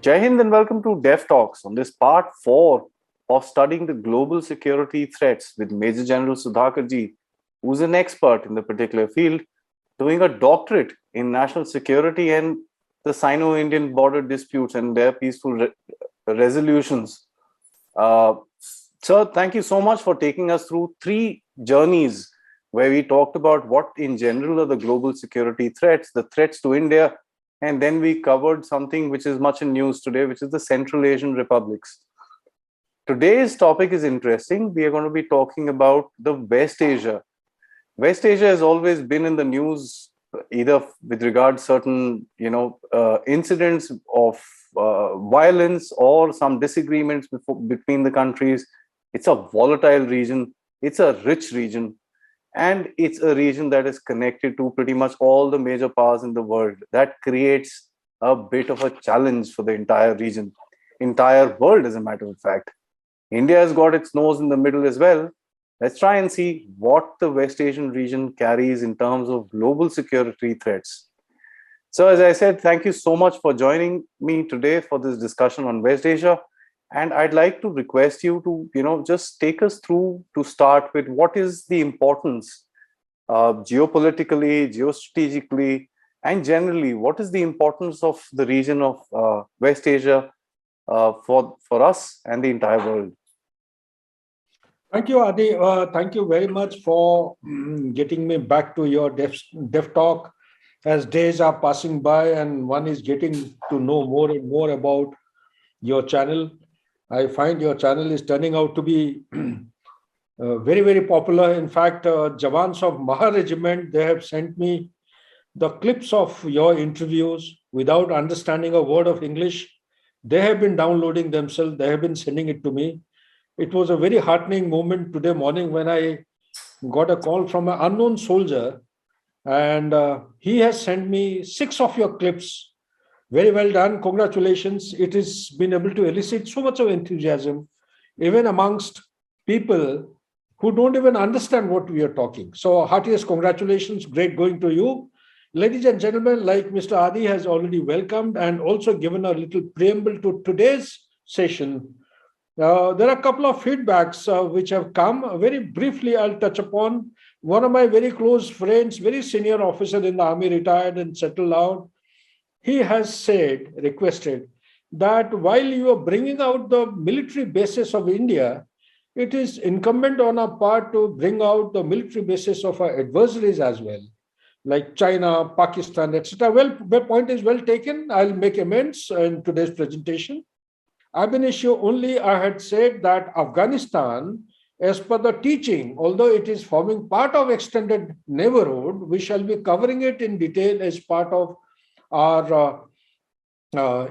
Jai Hind and welcome to Dev Talks on this part 4 of studying the global security threats with Major General Sudhakar Jee, who's an expert in the particular field, doing a doctorate in national security and the Sino-Indian border disputes and their peaceful resolutions. Sir, thank you so much for taking us through 3 journeys where we talked about what in general are the global security threats, the threats to India, and then we covered something which is much in news today, which is the Central Asian republics. Today's topic is interesting. We are going to be talking about the West Asia. West Asia has always been in the news, either with regard to certain, incidents of violence or some disagreements between the countries. It's a volatile region. It's a rich region. And it's a region that is connected to pretty much all the major powers in the world. That creates a bit of a challenge for the entire region, entire world, as a matter of fact. India has got its nose in the middle as well. Let's try and see what the West Asian region carries in terms of global security threats. So, as I said, thank you so much for joining me today for this discussion on West Asia. And I'd like to request you to, just take us through to start with what is the importance geopolitically, geostrategically, and generally, what is the importance of the region of West Asia for us and the entire world? Thank you, Aadi. Thank you very much for getting me back to your Dev Talk. As days are passing by and one is getting to know more and more about your channel, I find your channel is turning out to be very, very popular. In fact, Jawans of Maha Regiment, they have sent me the clips of your interviews without understanding a word of English. They have been downloading themselves. They have been sending it to me. It was a very heartening moment today morning when I got a call from an unknown soldier, and he has sent me 6 of your clips. Very well done. Congratulations. It has been able to elicit so much of enthusiasm, even amongst people who don't even understand what we are talking. So heartiest congratulations. Great going to you. Ladies and gentlemen, like Mr. Aadi has already welcomed and also given a little preamble to today's session, there are a couple of feedbacks which have come. Very briefly, I'll touch upon. One of my very close friends, very senior officer in the army, retired and settled out. He has requested that while you are bringing out the military bases of India, it is incumbent on our part to bring out the military bases of our adversaries as well, like China, Pakistan, etc. Well, the point is well taken. I'll make amends in today's presentation. Ab initio only I had said that Afghanistan, as per the teaching, although it is forming part of extended neighborhood, we shall be covering it in detail as part of our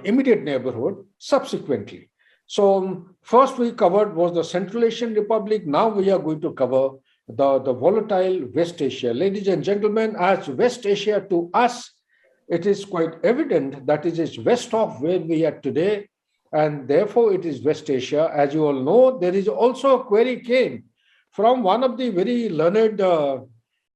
immediate neighborhood subsequently. So first we covered was the Central Asian Republic. Now we are going to cover the volatile West Asia. Ladies and gentlemen, as West Asia to us, it is quite evident that it is west of where we are today, and therefore it is West Asia. As you all know, there is also a query came from one of the very learned,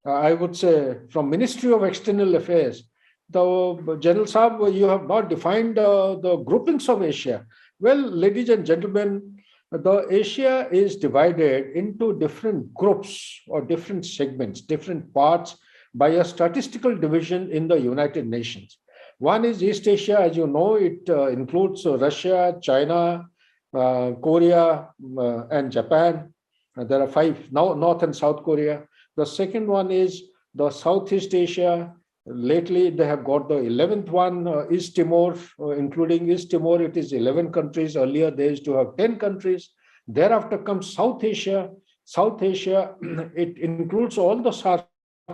I would say, from Ministry of External Affairs. The General Saab, you have not defined the groupings of Asia. Well, ladies and gentlemen, the Asia is divided into different groups or different segments, different parts by a statistical division in the United Nations. One is East Asia, as you know, it includes Russia, China, Korea, and Japan. There are 5 now, North and South Korea. The second one is the Southeast Asia. Lately, they have got the 11th one, East Timor, including East Timor, it is 11 countries. Earlier, they used to have 10 countries. Thereafter comes South Asia. South Asia, it includes all the SAARC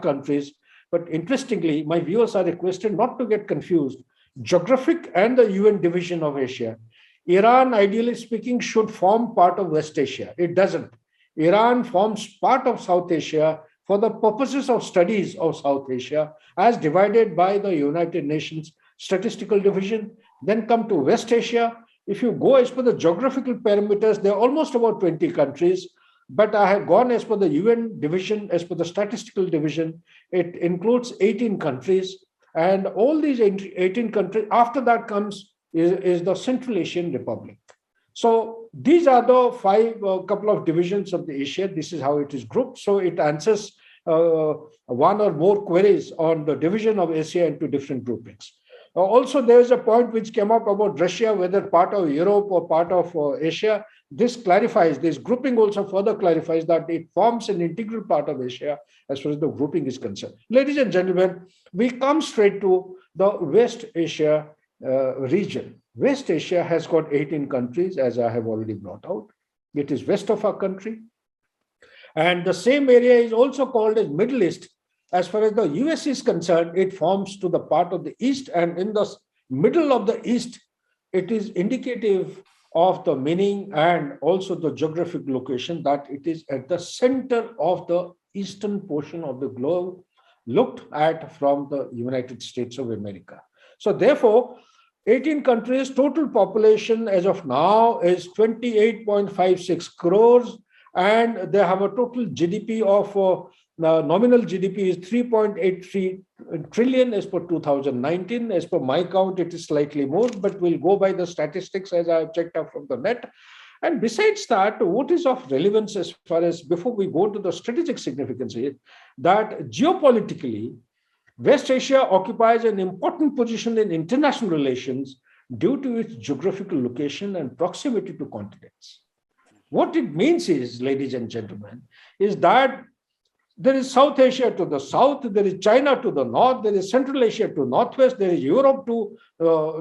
countries. But interestingly, my viewers are requested not to get confused. Geographic and the UN division of Asia. Iran, ideally speaking, should form part of West Asia. It doesn't. Iran forms part of South Asia for the purposes of studies of South Asia, as divided by the United Nations Statistical Division. Then come to West Asia. If you go as per the geographical parameters, there are almost about 20 countries. But I have gone as per the UN division, as per the statistical division. It includes 18 countries. And all these 18 countries, after that comes is the Central Asian Republic. So these are the five couple of divisions of the Asia. This is how it is grouped. So it answers one or more queries on the division of Asia into different groupings. Also, there is a point which came up about Russia, whether part of Europe or part of Asia. This clarifies, this grouping also further clarifies that it forms an integral part of Asia as far as the grouping is concerned. Ladies and gentlemen, we come straight to the West Asia region. West Asia has got 18 countries, as I have already brought out. It is west of our country. And the same area is also called as Middle East. As far as the US is concerned, it forms to the part of the East, and in the middle of the East, it is indicative of the meaning and also the geographic location that it is at the center of the eastern portion of the globe looked at from the United States of America. So therefore, 18 countries, total population as of now is 28.56 crores, and they have a total GDP of nominal GDP is 3.83 trillion as per 2019. As per my count, it is slightly more, but we'll go by the statistics as I have checked out from the net. And besides that, what is of relevance as far as before we go to the strategic significance is that geopolitically, West Asia occupies an important position in international relations due to its geographical location and proximity to continents. What it means is, ladies and gentlemen, is that there is South Asia to the south, there is China to the north, there is Central Asia to northwest, there is Europe to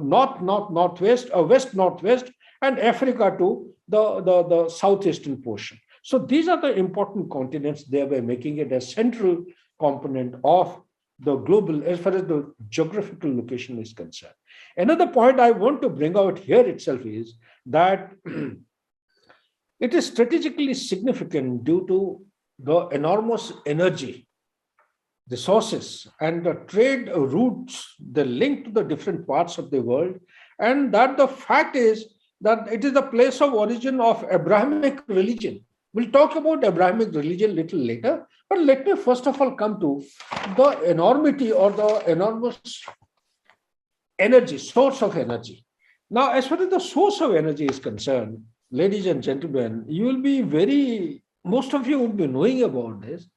northwest, west-northwest, and Africa to the southeastern portion. So these are the important continents, thereby making it a central component of the global, as far as the geographical location is concerned. Another point I want to bring out here itself is that it is strategically significant due to the enormous energy, resources, and the trade routes, the link to the different parts of the world, and that the fact is that it is the place of origin of Abrahamic religion. We'll talk about Abrahamic religion a little later, but let me first of all come to the enormity or the enormous energy, source of energy. Now, as far as the source of energy is concerned, ladies and gentlemen, you will be most of you would be knowing about this.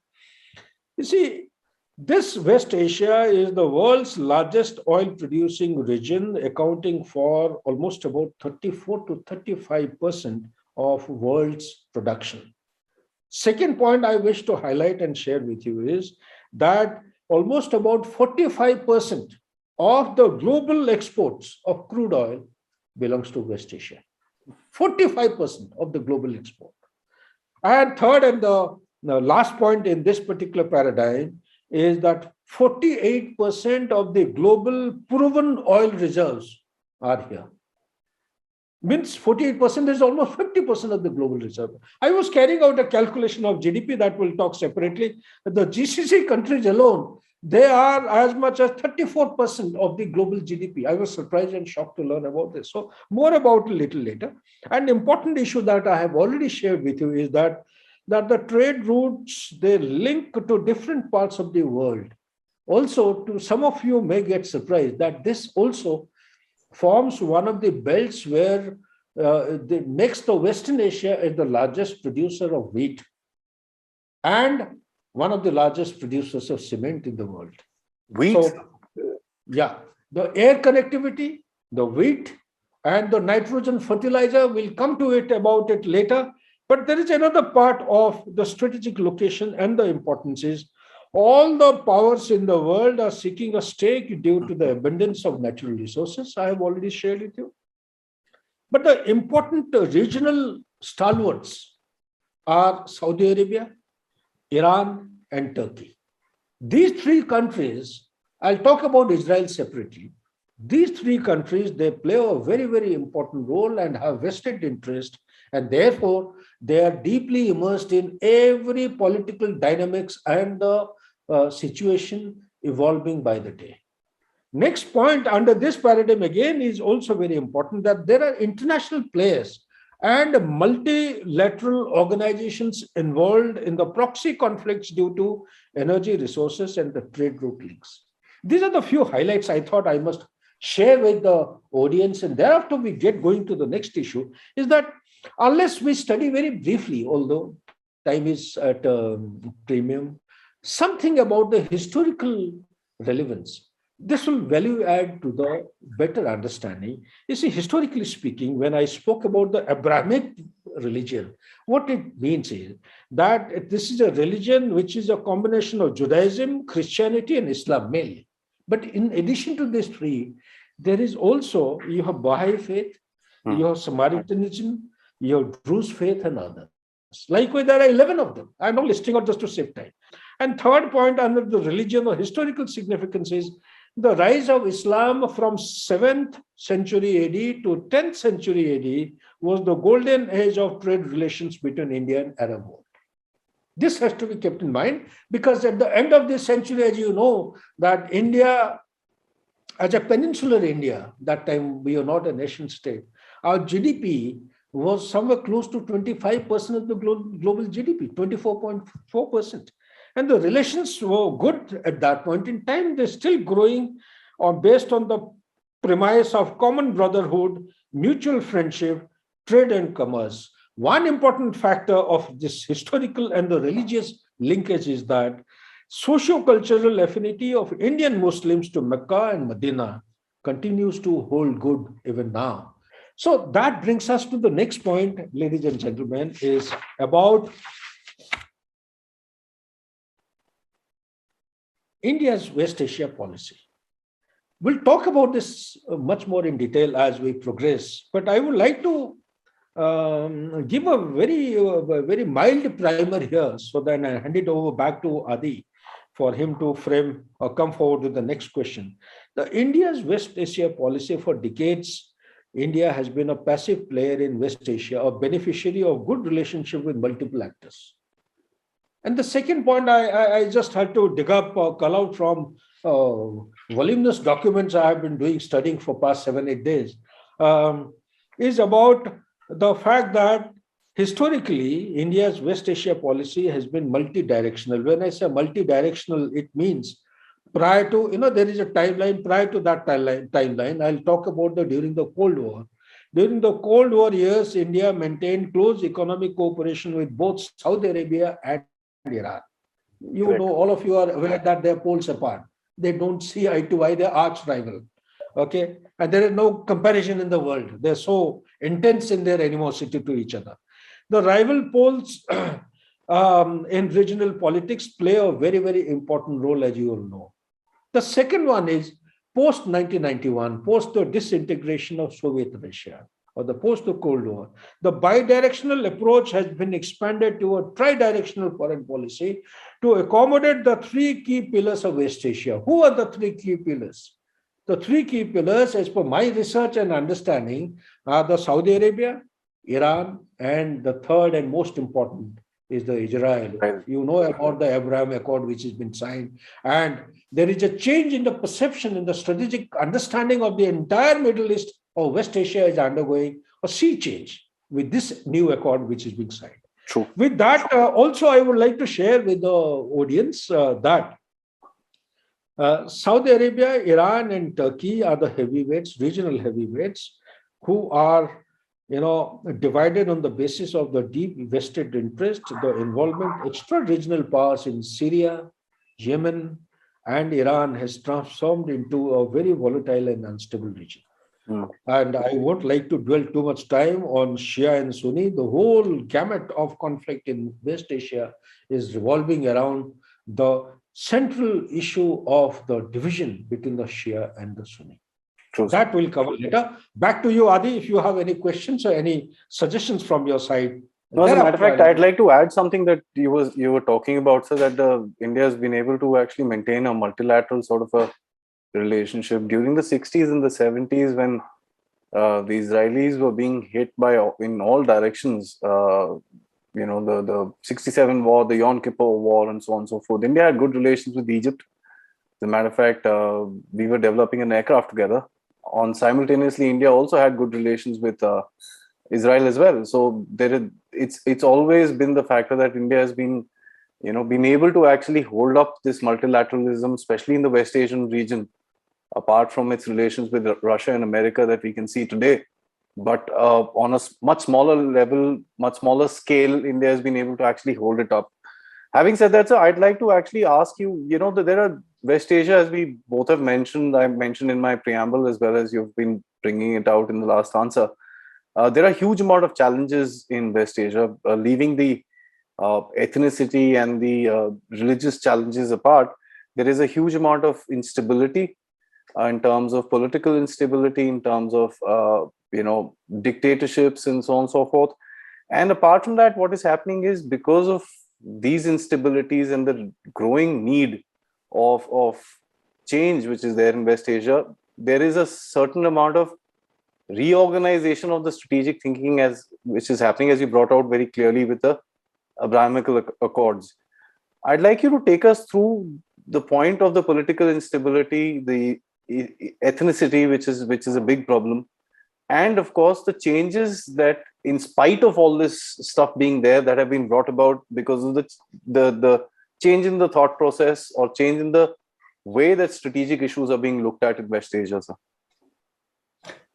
You see, this West Asia is the world's largest oil producing region, accounting for almost about 34 to 35% of world's production. Second point I wish to highlight and share with you is that almost about 45% of the global exports of crude oil belongs to West Asia. 45% of the global export. And third, and the last point in this particular paradigm is that 48% of the global proven oil reserves are here. Means 48% is almost 50% of the global reserve. I was carrying out a calculation of GDP that we'll talk separately. The GCC countries alone, they are as much as 34% of the global GDP. I was surprised and shocked to learn about this. So more about it a little later. An important issue that I have already shared with you is that the trade routes, they link to different parts of the world. Also, to some of you may get surprised that this also forms one of the belts where makes the Western Asia as the largest producer of wheat and one of the largest producers of cement in the world. Wheat? So, the air connectivity, the wheat, and the nitrogen fertilizer, we'll come to it about it later. But there is another part of the strategic location and the importance is all the powers in the world are seeking a stake due to the abundance of natural resources. I have already shared with you. But the important regional stalwarts are Saudi Arabia, Iran, and Turkey. These three countries, I'll talk about Israel separately. These three countries, they play a very, very important role and have vested interest, and therefore they are deeply immersed in every political dynamics and the situation evolving by the day. Next point under this paradigm again is also very important, that there are international players and multilateral organizations involved in the proxy conflicts due to energy resources and the trade route links. These are the few highlights I thought I must share with the audience, and thereafter we get going to the next issue, is that unless we study very briefly, although time is at premium, something about the historical relevance, this will value add to the better understanding. You see, historically speaking, when I spoke about the Abrahamic religion, what it means is that this is a religion which is a combination of Judaism, Christianity, and Islam mainly. But in addition to these three, there is also, you have Baha'i faith, you have Samaritanism, you have Druze faith, and others. Likewise, there are 11 of them. I'm not listing out just to save time. And third point under the religion or historical significance is the rise of Islam from 7th century AD to 10th century AD was the golden age of trade relations between India and Arab world. This has to be kept in mind, because at the end of this century, as you know, that India, as a peninsular India, that time we are not a nation state, our GDP was somewhere close to 25% of the global GDP, 24.4%. And the relations were good at that point in time. They're still growing based on the premise of common brotherhood, mutual friendship, trade and commerce. One important factor of this historical and the religious linkage is that socio-cultural affinity of Indian Muslims to Mecca and Medina continues to hold good even now. So that brings us to the next point, ladies and gentlemen, is about India's West Asia policy. We'll talk about this much more in detail as we progress, but I would like to give a very mild primer here, so then I hand it over back to Aadi for him to frame or come forward with the next question. The India's West Asia policy for decades, India has been a passive player in West Asia, a beneficiary of good relationship with multiple actors. And the second point, I just had to dig up or call out from voluminous documents I have been studying for past 7-8 days, is about the fact that historically, India's West Asia policy has been multidirectional. When I say multidirectional, it means prior to, there is a timeline. Prior to that timeline, I'll talk about during the Cold War. During the Cold War years, India maintained close economic cooperation with both Saudi Arabia and Iran. You know, all of you are aware that they're poles apart. They don't see eye to eye, they're arch rival. Okay. And there is no comparison in the world. They're so intense in their animosity to each other. The rival poles in regional politics play a very, very important role, as you all know. The second one is post 1991, post the disintegration of Soviet Russia, or the post the Cold War, the bidirectional approach has been expanded to a tridirectional foreign policy to accommodate the three key pillars of West Asia. Who are the three key pillars? The three key pillars, as per my research and understanding, are the Saudi Arabia, Iran, and the third and most important is the Israel. You know about the Abrahamic Accord, which has been signed. And there is a change in the perception and the strategic understanding of the entire Middle East or West Asia is undergoing a sea change with this new accord, which is being signed. True. With that, also, I would like to share with the audience that Saudi Arabia, Iran, and Turkey are the heavyweights, regional heavyweights, who are divided on the basis of the deep vested interest, the involvement, extra-regional powers in Syria, Yemen, and Iran has transformed into a very volatile and unstable region. And I won't like to dwell too much time on Shia and Sunni. The whole gamut of conflict in West Asia is revolving around the central issue of the division between the Shia and the Sunni. True. That will cover later. Back to you, Aadi, if you have any questions or any suggestions from your side. No, as a matter of fact, I'd like to add something that you were talking about, so that India has been able to actually maintain a multilateral sort of a relationship during the 60s and the 70s, when the Israelis were being hit in all directions. The 67 war, the Yom Kippur war, and so on and so forth. India had good relations with Egypt. As a matter of fact, we were developing an aircraft together. Simultaneously, India also had good relations with Israel as well. So it's always been the factor that India has been able to actually hold up this multilateralism, especially in the West Asian region, apart from its relations with Russia and America that we can see today. But on a much smaller level, much smaller scale, India has been able to actually hold it up. Having said that, sir, I'd like to actually ask you, that there are West Asia, as we both have mentioned, I mentioned in my preamble, as well as you've been bringing it out in the last answer. There are a huge amount of challenges in West Asia, leaving the ethnicity and the religious challenges apart. There is a huge amount of instability in terms of political instability, in terms of dictatorships and so on and so forth. And apart from that, what is happening is, because of these instabilities and the growing need of change which is there in West Asia, there is a certain amount of reorganization of the strategic thinking which is happening, as you brought out very clearly with the Abrahamic Accords. I'd like you to take us through the point of the political instability, the ethnicity, which is a big problem, and of course the changes that, in spite of all this stuff being there, that have been brought about because of the change in the thought process, or change in the way that strategic issues are being looked at in West Asia, sir.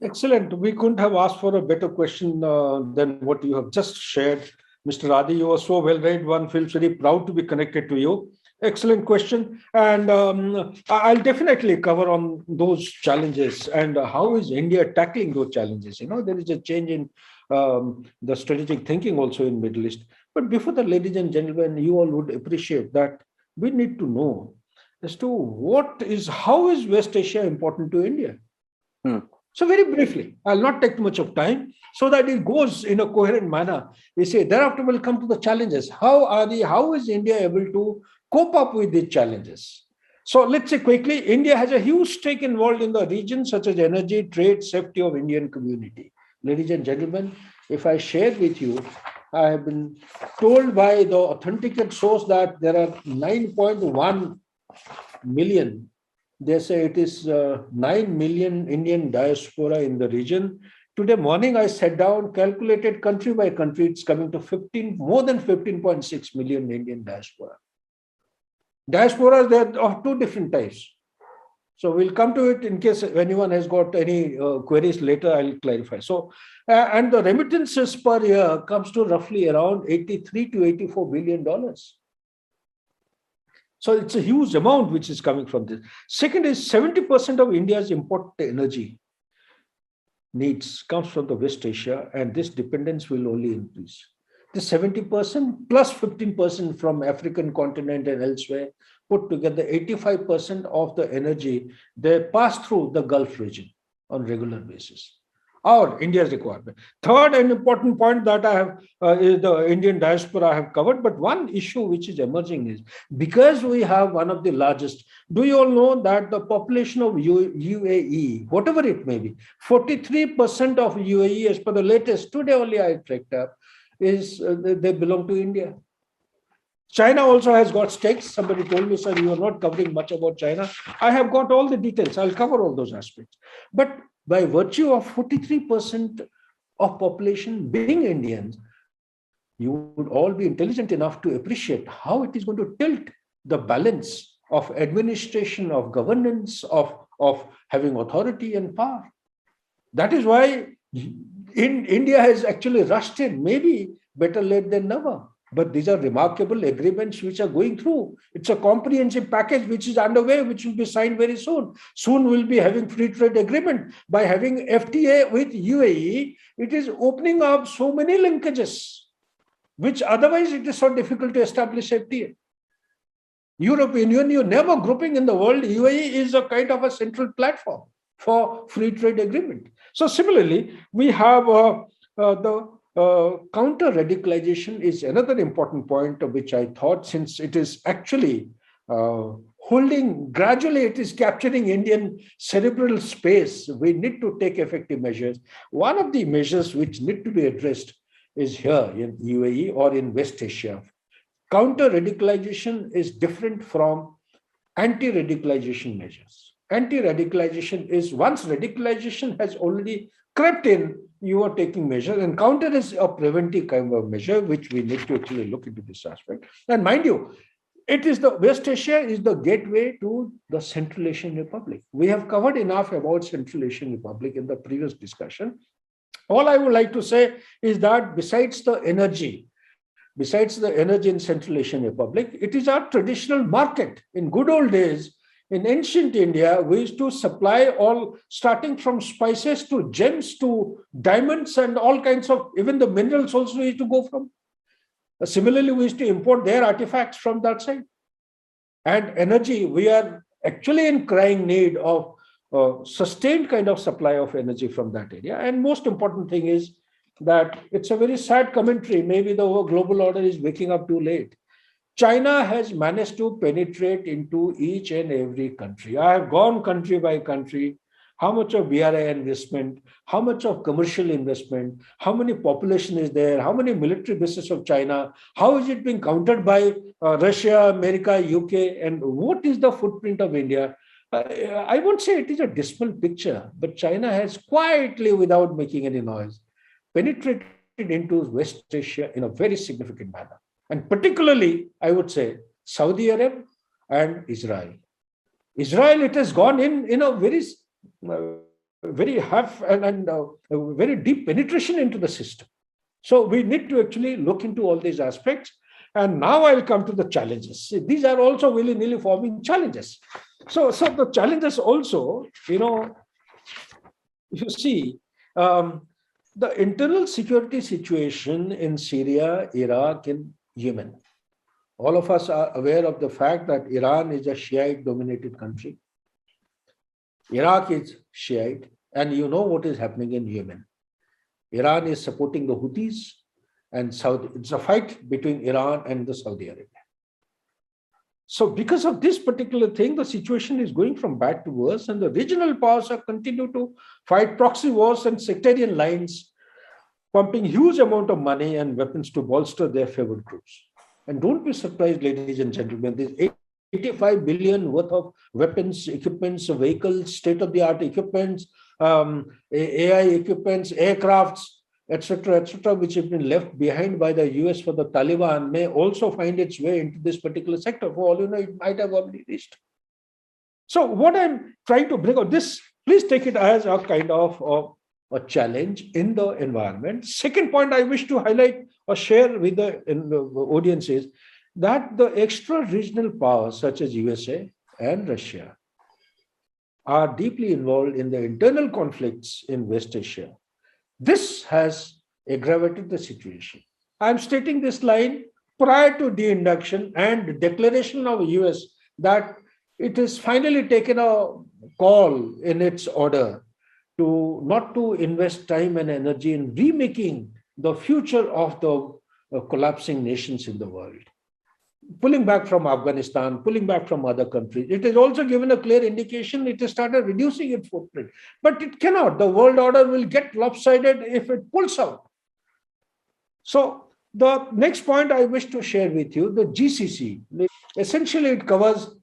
Excellent. We couldn't have asked for a better question than what you have just shared. Mr. Aadi, you are so well read. One feels very proud to be connected to you. Excellent question. And I'll definitely cover on those challenges and how is India tackling those challenges. There is a change in the strategic thinking also in Middle East. But before that, ladies and gentlemen, you all would appreciate that we need to know as to how is West Asia important to India. So very briefly, I'll not take much of time so that it goes in a coherent manner. We say thereafter we'll come to the challenges. How is India able to cope up with these challenges? So let's say quickly, India has a huge stake involved in the region, such as energy, trade, safety of Indian community. Ladies and gentlemen, if I share with you, I have been told by the authenticated source that there are 9.1 million. They say it is 9 million Indian diaspora in the region. Today morning, I sat down, calculated country by country, it's coming to more than 15.6 million Indian diaspora. Diasporas, there are two different types. So we'll come to it in case anyone has got any queries later, I'll clarify. So, and the remittances per year comes to roughly around $83 to $84 billion. So it's a huge amount which is coming from this. Second is 70% of India's imported energy needs comes from the West Asia, and this dependence will only increase. The 70% plus 15% from African continent and elsewhere, put together 85% of the energy, they pass through the Gulf region on regular basis. Or India's requirement. Third and important point that I have is the Indian diaspora I have covered. But one issue which is emerging is, because we have one of the largest, do you all know that the population of UAE, whatever it may be, 43% of UAE, as per the latest, today only I checked up, is they belong to India. China also has got stakes. Somebody told me, sir, you are not covering much about China. I have got all the details. I'll cover all those aspects. But by virtue of 43% of population being Indians, you would all be intelligent enough to appreciate how it is going to tilt the balance of administration, of governance, of having authority and power. That is why India has actually rushed in, maybe better late than never. But these are remarkable agreements which are going through. It's a comprehensive package which is underway, which will be signed very soon. Soon we'll be having free trade agreement. By having FTA with UAE, it is opening up so many linkages, which otherwise it is so difficult to establish FTA. European Union, never grouping in the world, UAE is a kind of a central platform for free trade agreement. So similarly, we have counter-radicalization is another important point of which I thought, since it is actually gradually it is capturing Indian cerebral space, we need to take effective measures. One of the measures which need to be addressed is here in UAE or in West Asia. Counter-radicalization is different from anti-radicalization measures. Anti-radicalization is once radicalization has already crept in, you are taking measures, and counter is a preventive kind of measure, which we need to actually look into this aspect. And mind you, it is the West Asia is the gateway to the Central Asian Republic. We have covered enough about Central Asian Republic in the previous discussion. All I would like to say is that besides the energy in Central Asian Republic, it is our traditional market. In good old days, in ancient India, we used to supply all, starting from spices to gems to diamonds and all kinds of, even the minerals also we used to go from. Similarly, we used to import their artifacts from that side. And energy, we are actually in crying need of sustained kind of supply of energy from that area. And most important thing is that it's a very sad commentary. Maybe the global order is waking up too late. China has managed to penetrate into each and every country. I have gone country by country. How much of BRI investment, how much of commercial investment, how many population is there, how many military bases of China, how is it being countered by Russia, America, UK, and what is the footprint of India? I won't say it is a dismal picture, but China has quietly, without making any noise, penetrated into West Asia in a very significant manner. And particularly, I would say, Saudi Arabia and Israel. Israel, it has gone in a very very deep penetration into the system. So we need to actually look into all these aspects. And now I'll come to the challenges. See, these are also willy-nilly forming challenges. So the challenges also, if you see, the internal security situation in Syria, Iraq, and Yemen. All of us are aware of the fact that Iran is a Shiite-dominated country. Iraq is Shiite, and you know what is happening in Yemen. Iran is supporting the Houthis, and it's a fight between Iran and the Saudi Arabia. So because of this particular thing, the situation is going from bad to worse, and the regional powers are continue to fight proxy wars and sectarian lines, pumping huge amount of money and weapons to bolster their favored groups. And don't be surprised, ladies and gentlemen, this 85 billion worth of weapons, equipments, vehicles, state-of-the-art equipments, AI equipments, aircrafts, etc., which have been left behind by the US for the Taliban may also find its way into this particular sector. For all you know, it might have already reached. So what I'm trying to bring out this, please take it as a kind of a challenge in the environment. Second point I wish to highlight or share with the audience is that the extra-regional powers such as USA and Russia are deeply involved in the internal conflicts in West Asia. This has aggravated the situation. I'm stating this line prior to de-induction and declaration of US that it has finally taken a call in its order to not to invest time and energy in remaking the future of the collapsing nations in the world. Pulling back from Afghanistan, pulling back from other countries. It has also given a clear indication it has started reducing its footprint. But it cannot. The world order will get lopsided if it pulls out. So the next point I wish to share with you, the GCC. Essentially, it covers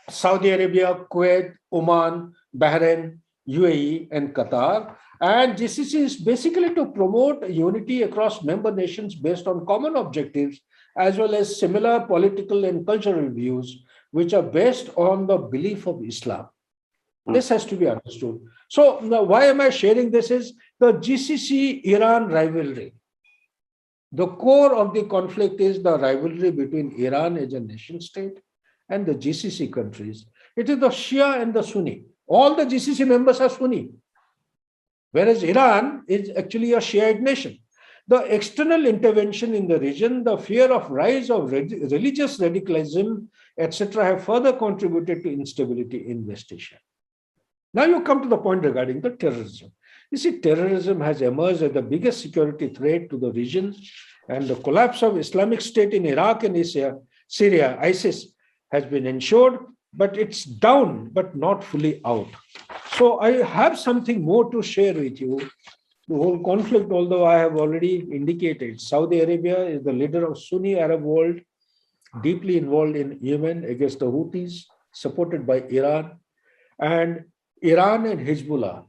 Saudi Arabia, Kuwait, Oman, Bahrain, UAE, and Qatar. And GCC is basically to promote unity across member nations based on common objectives, as well as similar political and cultural views, which are based on the belief of Islam. This has to be understood. So now why am I sharing this is the GCC Iran rivalry. The core of the conflict is the rivalry between Iran as a nation state and the GCC countries. It is the Shia and the Sunni. All the GCC members are Sunni, whereas Iran is actually a Shiite nation. The external intervention in the region, the fear of rise of religious radicalism, etc., have further contributed to instability in West Asia. Now you come to the point regarding the terrorism. You see, terrorism has emerged as the biggest security threat to the region, and the collapse of Islamic State in Iraq and Syria, ISIS, has been ensured, but it's down, but not fully out. So I have something more to share with you. The whole conflict, although I have already indicated, Saudi Arabia is the leader of Sunni Arab world, deeply involved in Yemen against the Houthis, supported by Iran, and Iran and Hezbollah.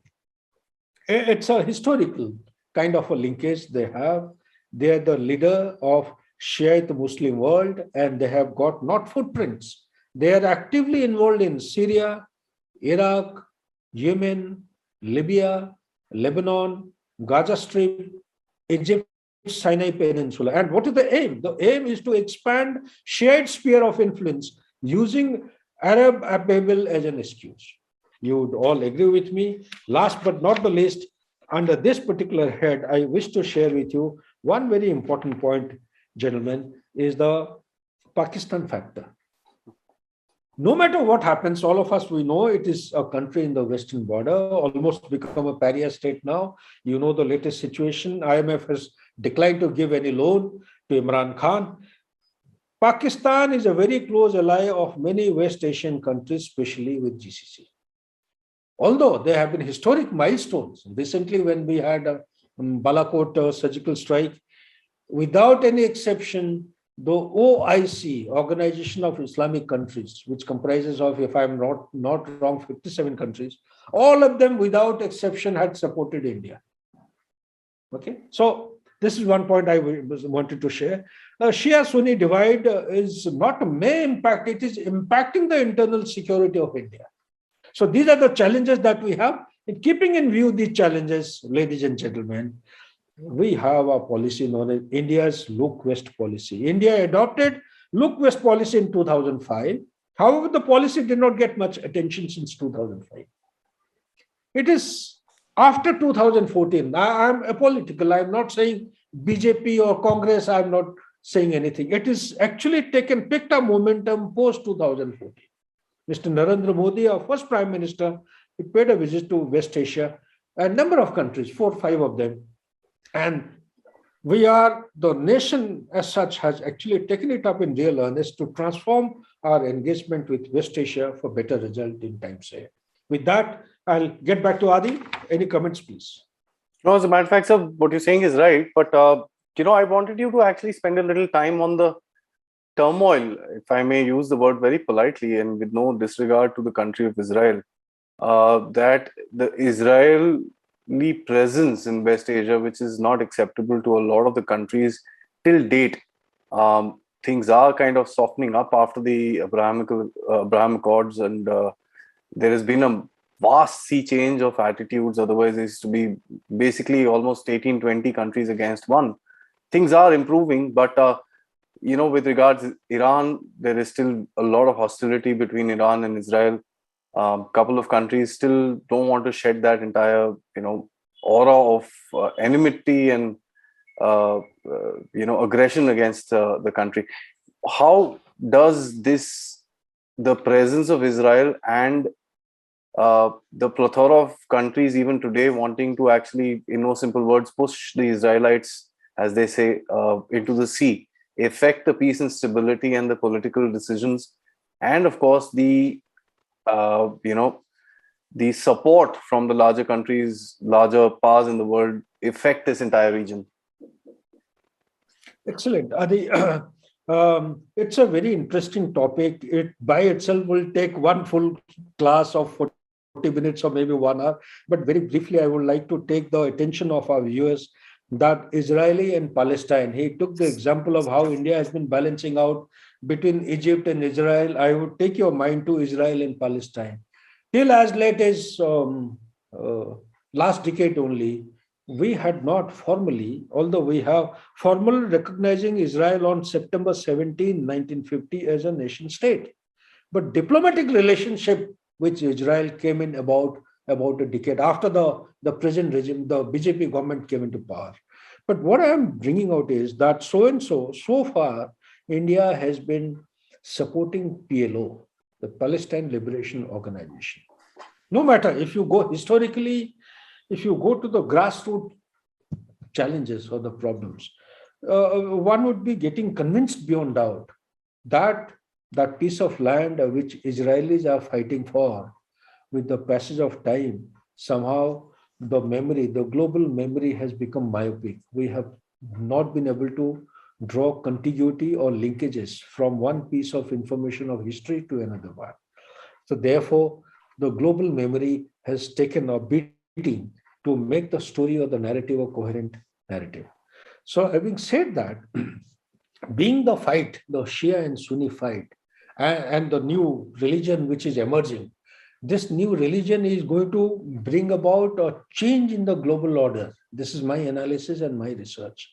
It's a historical kind of a linkage they have. They are the leader of Shiite Muslim world, and they have got not footprints. They are actively involved in Syria, Iraq, Yemen, Libya, Lebanon, Gaza Strip, Egypt, Sinai Peninsula. And what is the aim? The aim is to expand shared sphere of influence using Arab upheaval as an excuse. You would all agree with me. Last but not the least, under this particular head, I wish to share with you one very important point, gentlemen, is the Pakistan factor. No matter what happens, all of us, we know it is a country in the western border, almost become a pariah state now. You know the latest situation. IMF has declined to give any loan to Imran Khan. Pakistan is a very close ally of many West Asian countries, especially with GCC. Although there have been historic milestones. Recently, when we had a Balakot surgical strike, without any exception, the OIC, Organization of Islamic Countries, which comprises of, if I'm not wrong, 57 countries, all of them without exception had supported India. Okay, so this is one point I wanted to share. Shia-Sunni divide is not may impact, it is impacting the internal security of India. So these are the challenges that we have. In keeping in view these challenges, ladies and gentlemen, we have a policy known as India's Look West policy. India adopted Look West policy in 2005. However, the policy did not get much attention since 2005. It is after 2014. I'm apolitical. I'm not saying BJP or Congress. I'm not saying anything. It is actually picked up momentum post 2014. Mr. Narendra Modi, our first Prime Minister, he paid a visit to West Asia, a number of countries, 4 or 5 of them. And the nation as such has actually taken it up in real earnest to transform our engagement with West Asia for better result in times ahead. With that, I'll get back to Aadi. Any comments, please? No, as a matter of fact, sir, what you're saying is right. But, I wanted you to actually spend a little time on the turmoil, if I may use the word very politely and with no disregard to the country of Israel, that the Israeli presence in West Asia, which is not acceptable to a lot of the countries till date. Things are kind of softening up after the Abrahamic Accords, and there has been a vast sea change of attitudes. Otherwise, it used to be basically almost 18, 20 countries against one. Things are improving, but with regards to Iran, there is still a lot of hostility between Iran and Israel. Couple of countries still don't want to shed that entire, aura of enmity and, aggression against the country. How does the presence of Israel and the plethora of countries even today wanting to actually, in no simple words, push the Israelites, as they say, into the sea, affect the peace and stability and the political decisions, and of course the support from the larger countries, larger powers in the world, affect this entire region? Excellent, Adi. It's a very interesting topic. It by itself will take one full class of 40 minutes or maybe 1 hour. But very briefly, I would like to take the attention of our viewers that Israeli and Palestine. He took the example of how India has been balancing out between Egypt and Israel. I would take your mind to Israel and Palestine. Till as late as last decade only, we had not formally, although we have formal recognizing Israel on September 17, 1950 as a nation state. But diplomatic relationship with Israel came in about a decade after the present regime, the BJP government came into power. But what I'm bringing out is that so far, India has been supporting PLO, the Palestine Liberation Organization. No matter if you go historically, if you go to the grassroots challenges or the problems, one would be getting convinced beyond doubt that that piece of land which Israelis are fighting for, with the passage of time, somehow the global memory has become myopic. We have not been able to draw contiguity or linkages from one piece of information of history to another one. So therefore, the global memory has taken a beating to make the story or the narrative a coherent narrative. So having said that, being the fight, the Shia and Sunni fight, and the new religion which is emerging, this new religion is going to bring about a change in the global order. This is my analysis and my research.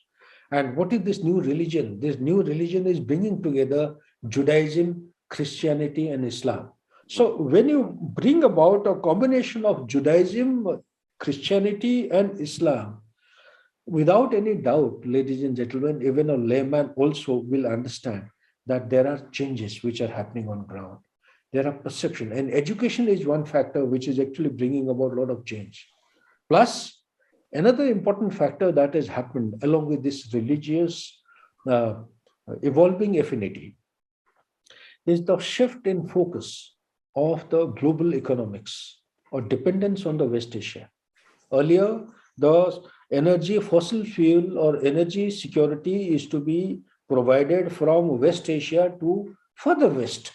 And what is this new religion? This new religion is bringing together Judaism, Christianity, and Islam. So when you bring about a combination of Judaism, Christianity, and Islam, without any doubt, ladies and gentlemen, even a layman also will understand that there are changes which are happening on ground. There are perception, and education is one factor which is actually bringing about a lot of change. Plus, another important factor that has happened along with this religious uh, evolving affinity is the shift in focus of the global economics or dependence on the West Asia. Earlier, the energy, fossil fuel or energy security is to be provided from West Asia to further west.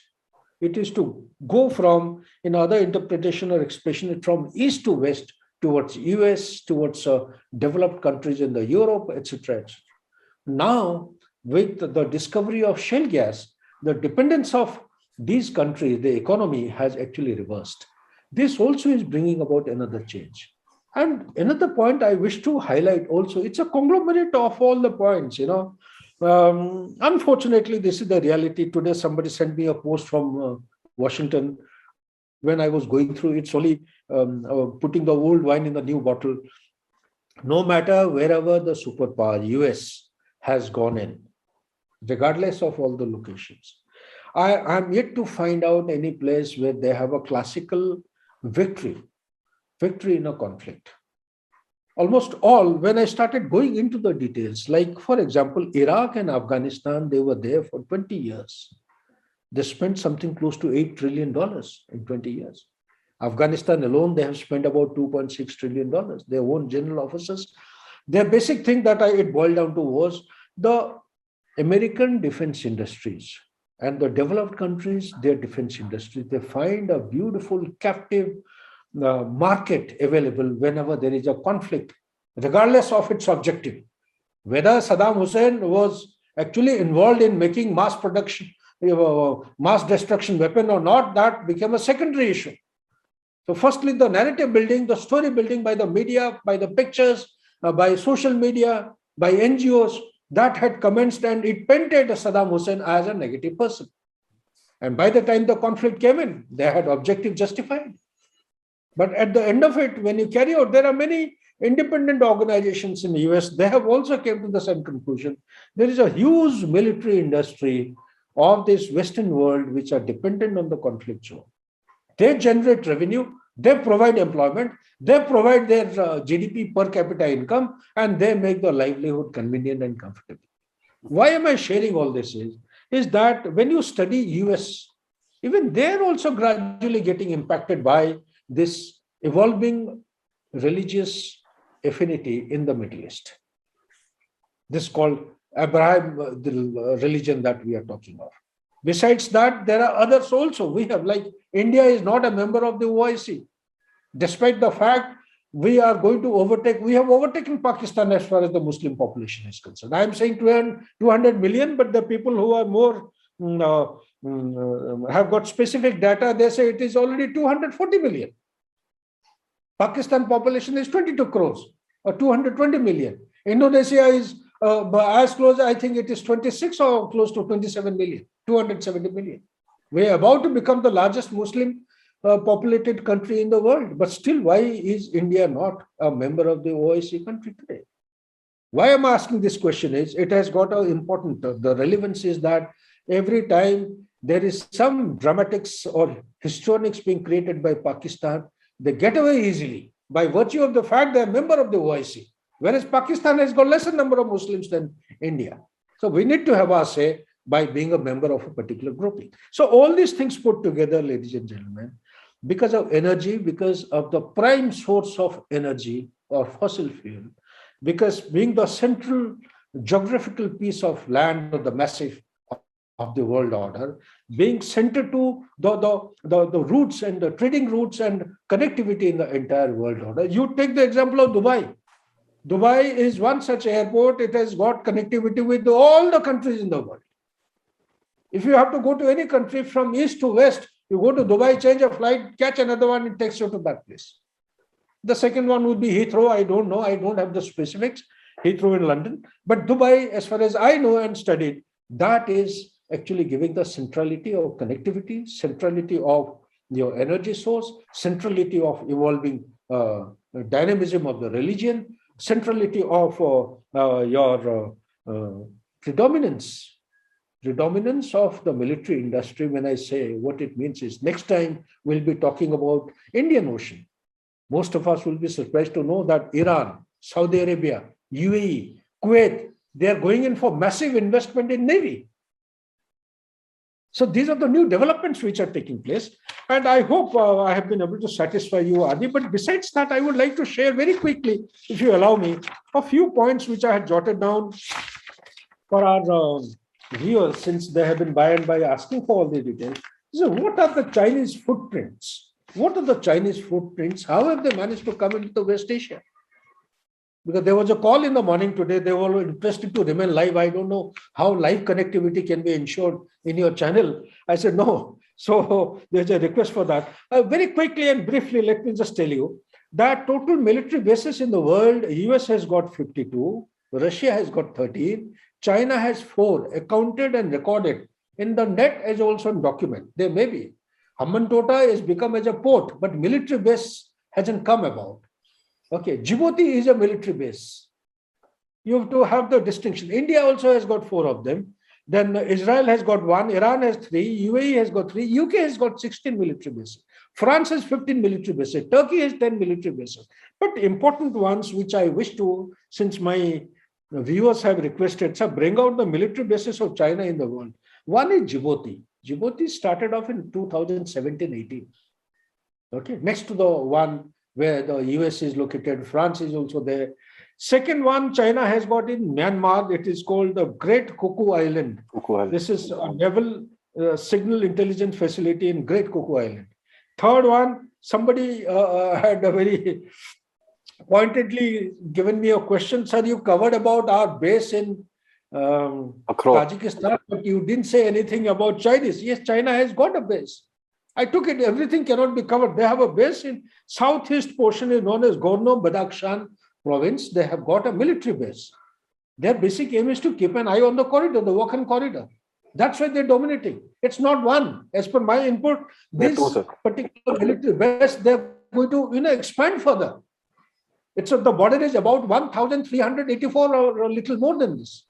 It is to go from, in other interpretation or expression, from east to west towards US, towards developed countries in the Europe, etc., etc. Now, with the discovery of shale gas, the dependence of these countries, the economy has actually reversed. This also is bringing about another change. And another point I wish to highlight also, it's a conglomerate of all the points, Unfortunately, this is the reality. Today, somebody sent me a post from Washington. When I was going through, it's only putting the old wine in the new bottle. No matter wherever the superpower, US, has gone in, regardless of all the locations, I'm yet to find out any place where they have a classical victory in a conflict. Almost all, when I started going into the details, like for example, Iraq and Afghanistan, they were there for 20 years. They spent something close to $8 trillion in 20 years. Afghanistan alone, they have spent about $2.6 trillion. Their own general officers. Their basic thing that it boiled down to was the American defense industries and the developed countries, their defense industries. They find a beautiful captive market available whenever there is a conflict, regardless of its objective. Whether Saddam Hussein was actually involved in making mass production, mass destruction weapon or not, that became a secondary issue. So firstly, the narrative building, the story building by the media, by the pictures, by social media, by NGOs, that had commenced and it painted Saddam Hussein as a negative person. And by the time the conflict came in, they had objective justified. But at the end of it, when you carry out, there are many independent organizations in the US, they have also came to the same conclusion. There is a huge military industry of this Western world which are dependent on the conflict zone. They generate revenue, they provide employment, they provide their GDP per capita income, and they make the livelihood convenient and comfortable. Why am I sharing all this is that when you study US, even they're also gradually getting impacted by this evolving religious affinity in the Middle East. This is called Abrahamic, the religion that we are talking of. Besides that, there are others also. We have, like India is not a member of the OIC. Despite the fact we are going to overtake, we have overtaken Pakistan as far as the Muslim population is concerned. I am saying 200 million, but the people who are more have got specific data, they say it is already 240 million. Pakistan population is 22 crores or 220 million. Indonesia is as close, I think it is 26 or close to 27 million, 270 million. We are about to become the largest Muslim populated country in the world. But still, why is India not a member of the OIC country today? Why I'm asking this question is, it has got an important, the relevance is that every time there is some dramatics or histrionics being created by Pakistan, they get away easily by virtue of the fact they're a member of the OIC, whereas Pakistan has got lesser number of Muslims than India. So we need to have our say by being a member of a particular grouping. So all these things put together, ladies and gentlemen, because of energy, because of the prime source of energy or fossil fuel, because being the central geographical piece of land or the massive of the world order, being centered to the roots and the trading routes and connectivity in the entire world order. You take the example of Dubai. Dubai is one such airport. It has got connectivity with all the countries in the world. If you have to go to any country from east to west, you go to Dubai, change a flight, catch another one, it takes you to that place. The second one would be Heathrow. I don't know. I don't have the specifics. Heathrow in London. But Dubai, as far as I know and studied, that is actually giving the centrality of connectivity, centrality of your energy source, centrality of evolving dynamism of the religion, centrality of your predominance of the military industry. When I say what it means is, next time we'll be talking about Indian Ocean. Most of us will be surprised to know that Iran, Saudi Arabia, UAE, Kuwait, they are going in for massive investment in Navy. So these are the new developments which are taking place. And I hope I have been able to satisfy you, Adi. But besides that, I would like to share very quickly, if you allow me, a few points which I had jotted down for our viewers, since they have been by and by asking for all the details. So what are the Chinese footprints? What are the Chinese footprints? How have they managed to come into West Asia? Because there was a call in the morning today. They were interested to remain live. I don't know how live connectivity can be ensured in your channel. I said, no. So there's a request for that. Very quickly and briefly, let me just tell you that total military bases in the world, US has got 52, Russia has got 13, China has 4, accounted and recorded. In the net as also in document, there may be. Hambantota has become as a port, but military base hasn't come about. Okay, Djibouti is a military base. You have to have the distinction. India also has got 4 of them. Then Israel has got 1, Iran has 3, UAE has got 3, UK has got 16 military bases. France has 15 military bases. Turkey has 10 military bases. But important ones which I wish to, since my viewers have requested, so bring out the military bases of China in the world. One is Djibouti. Djibouti started off in 2017-18. Okay, next to the one where the US is located, France is also there. Second one, China has got in Myanmar. It is called the Great Kuku Island. This is a naval signal intelligence facility in Great Kuku Island. Third one, somebody had a very pointedly given me a question, sir, you covered about our base in Tajikistan, but you didn't say anything about Chinese. Yes, China has got a base. I took it, everything cannot be covered. They have a base in southeast portion is known as Gorno-Badakhshan province. They have got a military base. Their basic aim is to keep an eye on the corridor, the Wakhan corridor. That's why they're dominating. It's not one. As per my input, this particular military base, they're going to expand further. The border is about 1,384 or a little more than this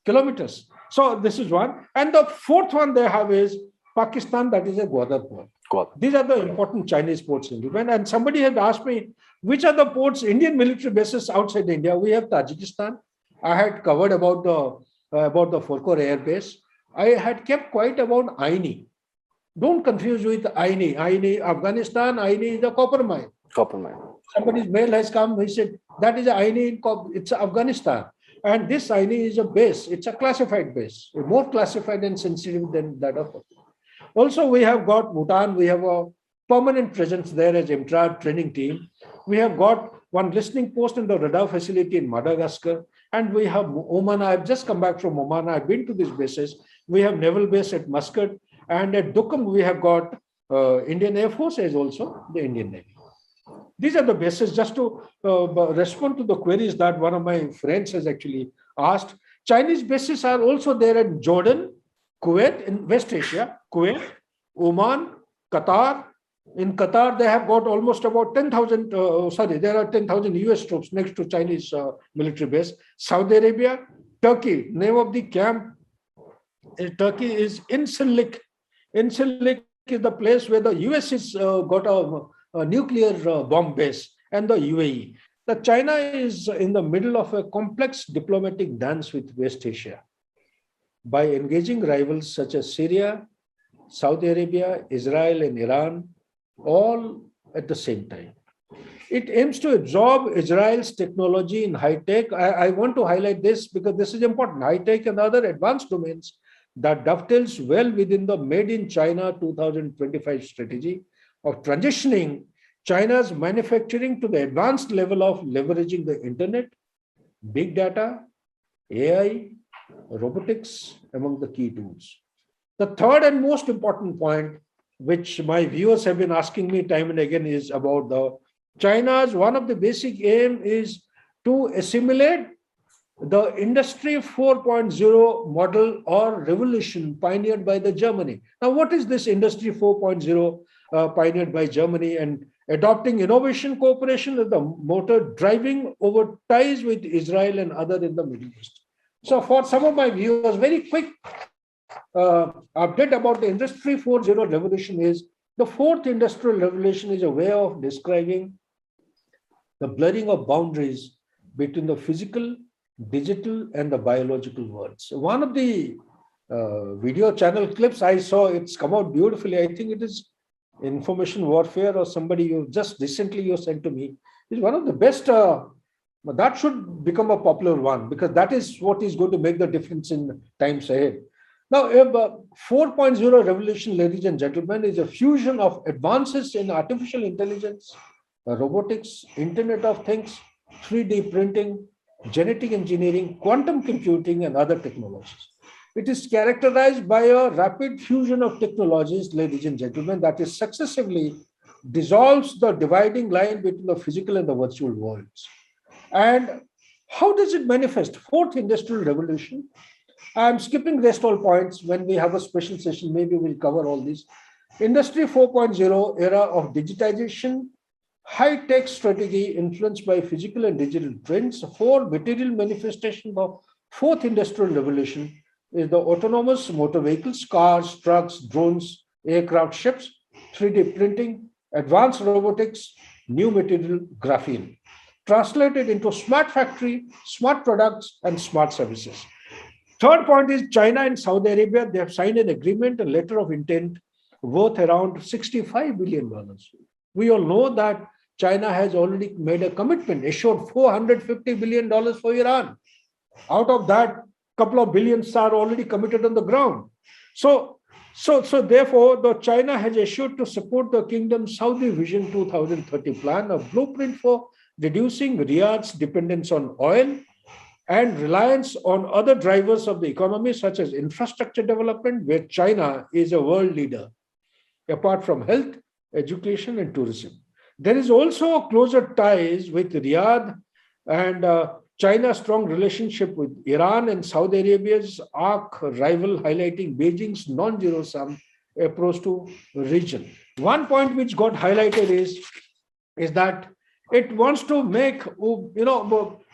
kilometers. So this is one. And the fourth one they have is Pakistan, that is a Gwadar port. These are the important Chinese ports in India. And somebody had asked me, which are the ports, Indian military bases outside India? We have Tajikistan. I had covered about the Forkor Air Base. I had kept quiet about Aini. Don't confuse with Aini. Aini, Afghanistan, Aini is a copper mine. Somebody's mail has come, he said, that is Aini, it's Afghanistan. And this Aini is a base, it's a classified base, more classified and sensitive than that of. Also, we have got Bhutan, we have a permanent presence there as MTRAD training team. We have got one listening post in the radar facility in Madagascar. And we have Oman. I've just come back from Oman. I've been to these bases. We have naval base at Muscat. And at Dukum, we have got Indian Air Force as also the Indian Navy. These are the bases. Just to respond to the queries that one of my friends has actually asked. Chinese bases are also there in Jordan, Kuwait, in West Asia, Kuwait, Oman, Qatar. In Qatar, they have got almost about 10,000, there are 10,000 US troops next to Chinese military base. Saudi Arabia, Turkey, name of the camp in Turkey is Incirlik. Incirlik is the place where the US has got a nuclear bomb base, and the UAE. The China is in the middle of a complex diplomatic dance with West Asia by engaging rivals such as Syria, Saudi Arabia, Israel, and Iran, all at the same time. It aims to absorb Israel's technology in high-tech. I want to highlight this because this is important. High-tech and other advanced domains that dovetails well within the Made in China 2025 strategy of transitioning China's manufacturing to the advanced level of leveraging the internet, big data, AI, robotics among the key tools. The third and most important point, which my viewers have been asking me time and again, is about the China's one of the basic aim is to assimilate the Industry 4.0 model or revolution pioneered by the Germany. Now, what is this Industry 4.0 pioneered by Germany? And adopting innovation cooperation as the motor driving over ties with Israel and other in the Middle East. So for some of my viewers, very quick update about the Industry 4.0 revolution is the fourth industrial revolution is a way of describing the blurring of boundaries between the physical, digital, and the biological worlds. One of the video channel clips I saw, it's come out beautifully. I think it is Information Warfare or somebody you just recently you sent to me. Is one of the best. That should become a popular one because that is what is going to make the difference in times ahead. Now, 4.0 revolution, ladies and gentlemen, is a fusion of advances in artificial intelligence, robotics, Internet of Things, 3D printing, genetic engineering, quantum computing, and other technologies. It is characterized by a rapid fusion of technologies, ladies and gentlemen, that is successively dissolves the dividing line between the physical and the virtual worlds. And how does it manifest? Fourth industrial revolution. I'm skipping rest all points. When we have a special session, maybe we'll cover all these. Industry 4.0 era of digitization, high-tech strategy influenced by physical and digital trends. Four material manifestation of fourth industrial revolution is the autonomous motor vehicles, cars, trucks, drones, aircraft, ships, 3D printing, advanced robotics, new material, graphene. Translated into smart factory, smart products, and smart services. Third point is China and Saudi Arabia. They have signed an agreement, a letter of intent worth around $65 billion. We all know that China has already made a commitment, assured $450 billion for Iran. Out of that, a couple of billions are already committed on the ground. So therefore, the China has assured to support the Kingdom's Saudi Vision 2030 plan, a blueprint for reducing Riyadh's dependence on oil and reliance on other drivers of the economy, such as infrastructure development, where China is a world leader, apart from health, education, and tourism. There is also closer ties with Riyadh and China's strong relationship with Iran and Saudi Arabia's arch rival, highlighting Beijing's non-zero-sum approach to region. One point which got highlighted is that it wants to make,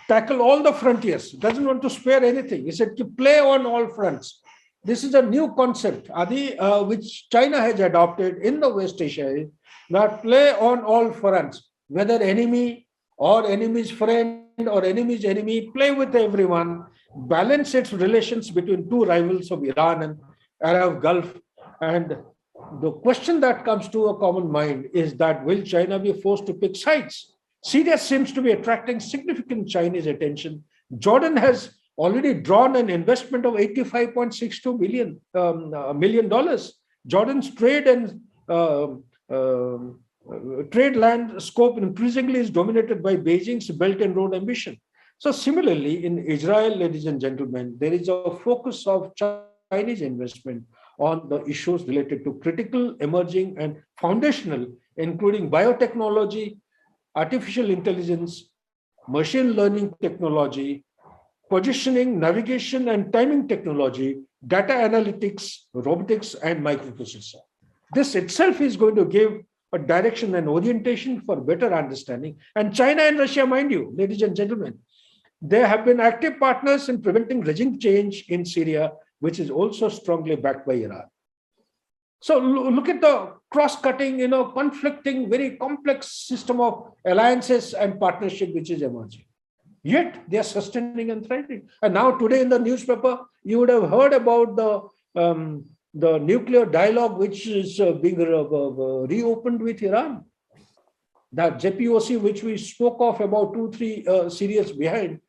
tackle all the frontiers, doesn't want to spare anything. It said to play on all fronts. This is a new concept, Aadi, which China has adopted in the West Asia, that play on all fronts, whether enemy or enemy's friend or enemy's enemy, play with everyone, balance its relations between two rivals of Iran and Arab Gulf. And the question that comes to a common mind is that will China be forced to pick sides? Syria seems to be attracting significant Chinese attention. Jordan has already drawn an investment of $85.62 million. Jordan's trade and trade land scope increasingly is dominated by Beijing's Belt and Road ambition. So similarly, in Israel, ladies and gentlemen, there is a focus of Chinese investment on the issues related to critical, emerging, and foundational, including biotechnology, artificial intelligence, machine learning technology, positioning, navigation, and timing technology, data analytics, robotics, and microprocessor. This itself is going to give a direction and orientation for better understanding. And China and Russia, mind you, ladies and gentlemen, they have been active partners in preventing regime change in Syria, which is also strongly backed by Iran. So look at the cross-cutting, conflicting, very complex system of alliances and partnership which is emerging. Yet they are sustaining and thriving. And now today in the newspaper, you would have heard about the nuclear dialogue which is being reopened with Iran. That JPOC, which we spoke of about 2-3 series behind,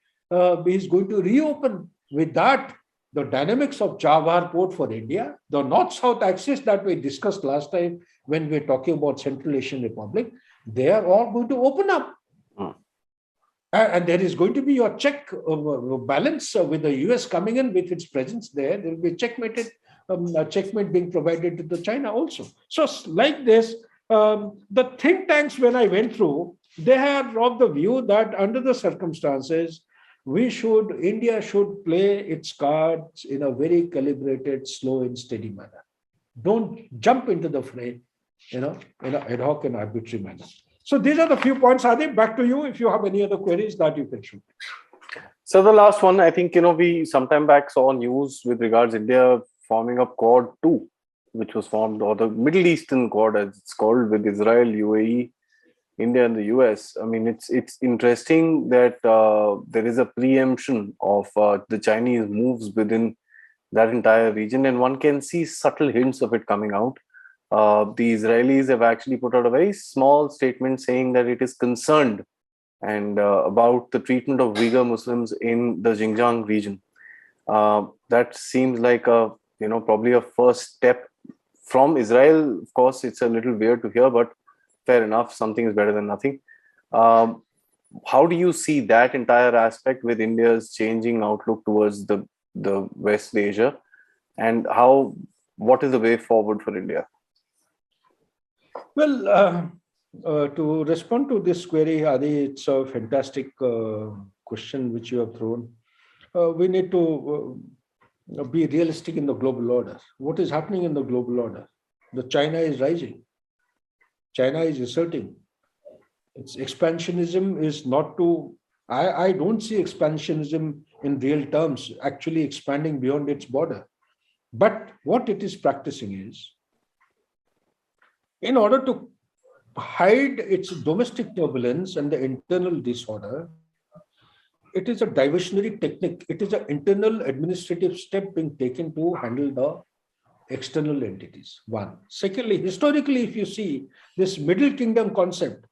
is going to reopen. With that, the dynamics of Chabahar port for India, the north-south axis that we discussed last time when we were talking about Central Asian Republic, they are all going to open up. And there is going to be a check balance with the US coming in with its presence there. There will be a checkmate being provided to the China also. So like this, the think tanks, when I went through, they are of the view that under the circumstances, India should play its cards in a very calibrated, slow and steady manner. Don't jump into the fray, in an ad hoc and arbitrary manner. So these are the few points. Aadi, back to you if you have any other queries that you can shoot. So the last one, I think, we sometime back saw news with regards India forming a Quad 2, which was formed, or the Middle Eastern Quad as it's called, with Israel, UAE, India and the US. I mean, it's interesting that there is a preemption of the Chinese moves within that entire region, and one can see subtle hints of it coming out. The Israelis have actually put out a very small statement saying that it is concerned and about the treatment of Uyghur Muslims in the Xinjiang region. That seems like probably a first step from Israel. Of course, it's a little weird to hear, but fair enough. Something is better than nothing. How do you see that entire aspect with India's changing outlook towards the West Asia, and what is the way forward for India? Well, to respond to this query, Aadi, it's a fantastic question which you have thrown. We need to be realistic in the global order. What is happening in the global order? The China is rising. China is asserting. Its expansionism is not to... I don't see expansionism in real terms actually expanding beyond its border. But what it is practicing is, in order to hide its domestic turbulence and the internal disorder, it is a diversionary technique. It is an internal administrative step being taken to handle the external entities. One. Secondly, historically, if you see this Middle Kingdom concept,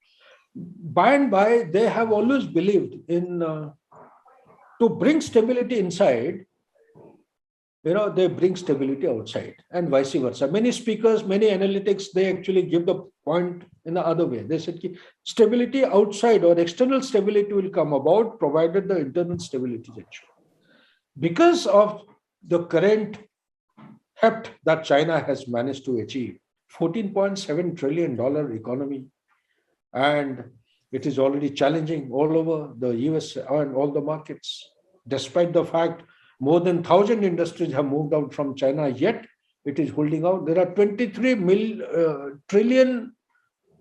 by and by, they have always believed in to bring stability inside, they bring stability outside, and vice versa. Many speakers, many analytics, they actually give the point in the other way. They said stability outside or external stability will come about provided the internal stability is ensured. Because of the current heft that China has managed to achieve, $14.7 trillion economy, and it is already challenging all over the US and all the markets, despite the fact more than 1,000 industries have moved out from China, yet it is holding out. There are 23 trillion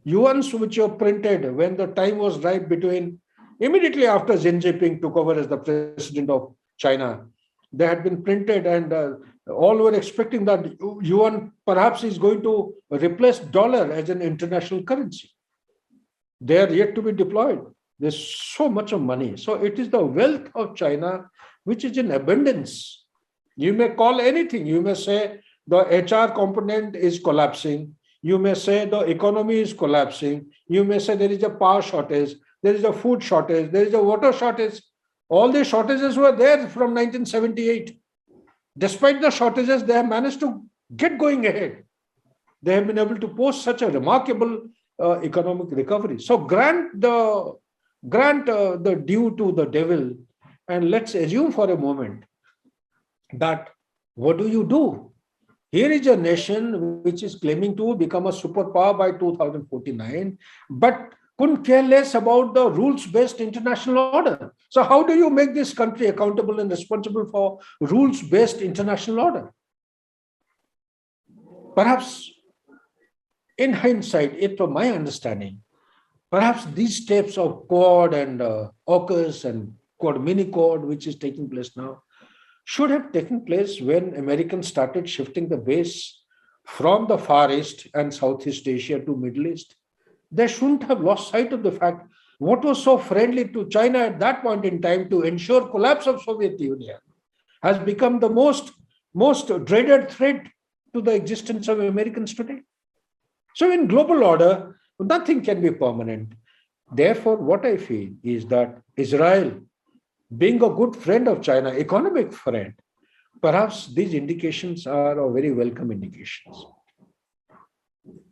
yuans which were printed when the time was right between immediately after Xi Jinping took over as the president of China. They had been printed, and all were expecting that yuan perhaps is going to replace dollar as an international currency. They are yet to be deployed. There's so much of money. So it is the wealth of China which is in abundance. You may call anything. You may say the HR component is collapsing. You may say the economy is collapsing. You may say there is a power shortage. There is a food shortage. There is a water shortage. All these shortages were there from 1978. Despite the shortages, they have managed to get going ahead. They have been able to post such a remarkable economic recovery. So grant the due to the devil, and let's assume for a moment that what do? Here is a nation which is claiming to become a superpower by 2049, but couldn't care less about the rules-based international order. So how do you make this country accountable and responsible for rules-based international order? Perhaps, in hindsight, from my understanding, perhaps these steps of Quad and AUKUS and Quad Mini Quad, which is taking place now, should have taken place when Americans started shifting the base from the Far East and Southeast Asia to Middle East. They shouldn't have lost sight of the fact what was so friendly to China at that point in time to ensure collapse of Soviet Union has become the most dreaded threat to the existence of Americans today. So in global order, nothing can be permanent. Therefore, what I feel is that Israel, being a good friend of China, economic friend, perhaps these indications are very welcome indications.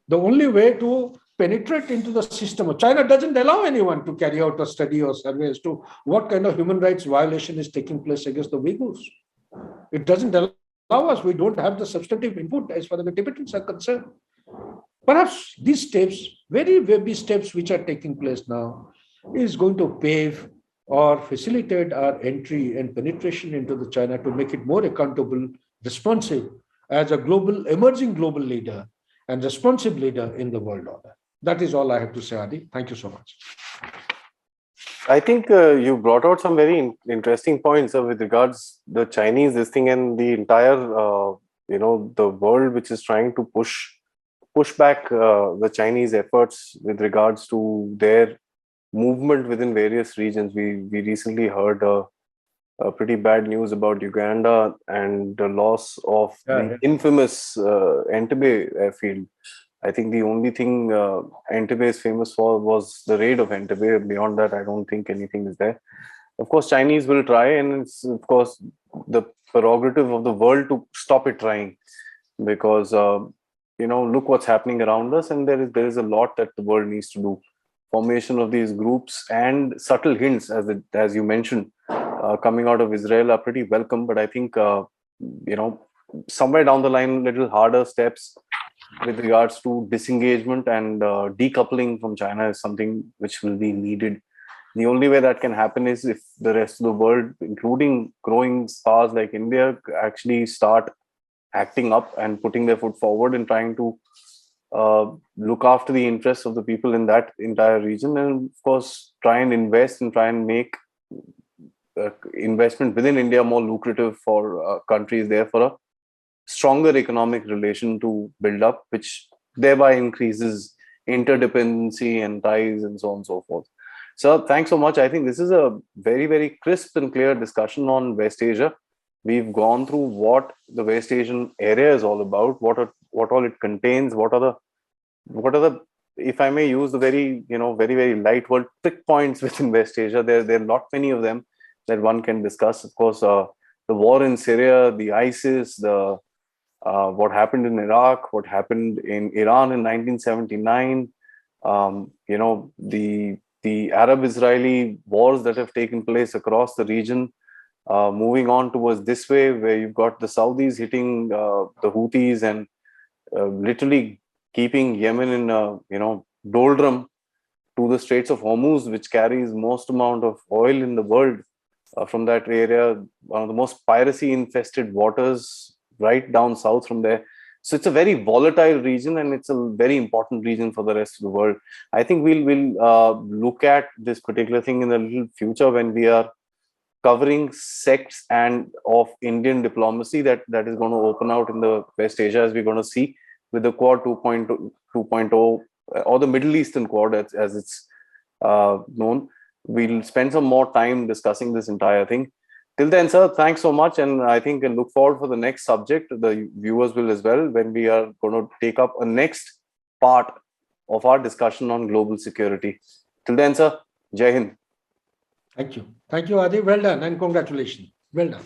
The only way to penetrate into the system. China doesn't allow anyone to carry out a study or survey as to what kind of human rights violation is taking place against the Uyghurs. It doesn't allow us. We don't have the substantive input as far as the Tibetans are concerned. Perhaps these steps, very baby steps which are taking place now, is going to pave or facilitate our entry and penetration into the China to make it more accountable, responsive as a emerging global leader and responsive leader in the world order. That is all I have to say, Aadi. Thank you so much. I think you brought out some very interesting points with regards the Chinese this thing and the entire the world which is trying to push back the Chinese efforts with regards to their movement within various regions. We recently heard pretty bad news about Uganda and the loss of the infamous Entebbe airfield. I think the only thing Entebbe is famous for was the raid of Entebbe. Beyond that, I don't think anything is there. Of course, Chinese will try, and it's of course the prerogative of the world to stop it trying, because look what's happening around us, and there is a lot that the world needs to do. Formation of these groups and subtle hints, as you mentioned, coming out of Israel are pretty welcome. But I think somewhere down the line, little harder steps with regards to disengagement and decoupling from China is something which will be needed. The only way that can happen is if the rest of the world, including growing stars like India, actually start acting up and putting their foot forward and trying to look after the interests of the people in that entire region, and of course try and invest and try and make investment within India more lucrative for countries there for a stronger economic relation to build up, which thereby increases interdependency and ties and so on and so forth. So thanks so much. I think this is a very, very crisp and clear discussion on West Asia. We've gone through what the West Asian area is all about, what all it contains, what are the, if I may use the very, very, very light word, prick points within West Asia. There are not many of them that one can discuss. Of course, the war in Syria, the ISIS, what happened in Iraq, what happened in Iran in 1979, the Arab-Israeli wars that have taken place across the region, moving on towards this way, where you've got the Saudis hitting the Houthis and literally keeping Yemen in doldrum to the Straits of Hormuz, which carries most amount of oil in the world from that area, one of the most piracy-infested waters right down south from there. So it's a very volatile region, and it's a very important region for the rest of the world. I think we'll look at this particular thing in the little future when we are covering sects and of Indian diplomacy that is going to open out in the West Asia, as we're going to see with the Quad 2.0 or the Middle Eastern Quad as it's known. We'll spend some more time discussing this entire thing. Till then, sir, thanks so much. And I think I look forward for the next subject. The viewers will as well, when we are going to take up a next part of our discussion on global security. Till then, sir, Jai Hind. Thank you. Thank you, Aadi. Well done and congratulations. Well done.